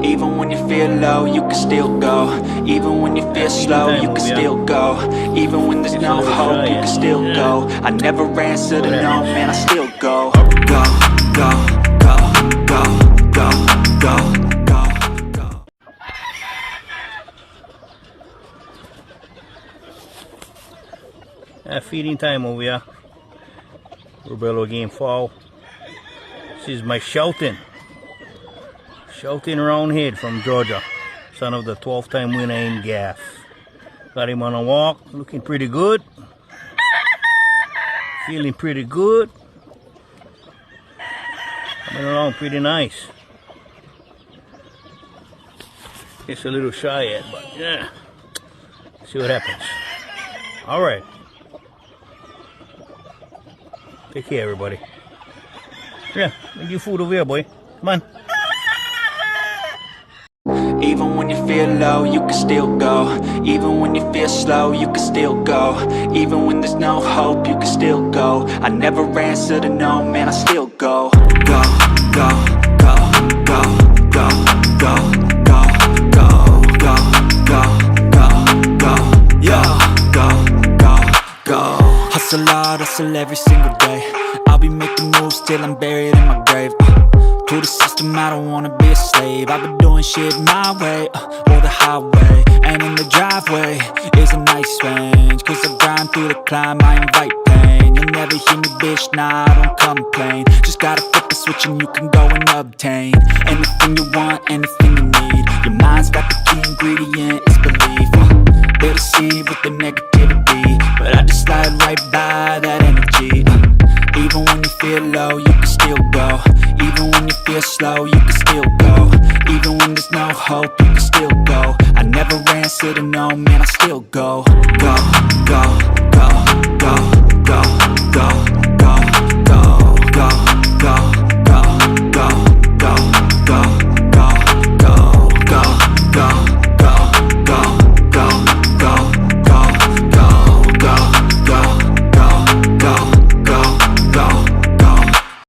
Even when you feel low, you can still go. Even when you feel slow, you can still go. Even when there's no hope, you can still go. I never answer to no, man, I still go. Go, go, go, go, go, go, go, go. Feeding time over here. Robello again, Fowl. This is my Shelton. Shelton Roundhead from Georgia. Son of the 12th time winner in gas. Got him on a walk, looking pretty good. Feeling pretty good. Coming along pretty nice. It's a little shy yet, but yeah. See what happens. Alright. Take care, everybody. Yeah, make you food over here, boy. Come on. Even when you feel low, you can still go. Even when you feel slow, you can still go. Even when there's no hope, you can still go. I never answer to no, man, I still go. Go, go, go, go, go, go, go, go, go, go, go, go, yeah, go, go, go. Hustle hard, hustle every single day. I'll be making moves till I'm buried in my grave. To the system, I don't wanna be a slave. I've been doing shit my way, or the highway. And in the driveway is a nice range. Cause I grind through the climb, I invite pain. You'll never hear me, bitch, nah, I don't complain. Just gotta flip the switch and you can go and obtain anything you want, anything you need. Your mind's got the key ingredient, it's belief. They'll deceive with the negativity, but I just slide right by that energy. Even when you feel low, you can still go. Even when you feel slow, you can still go. Even when there's no hope, you can still go. I never answer to no, man, I still go. Go.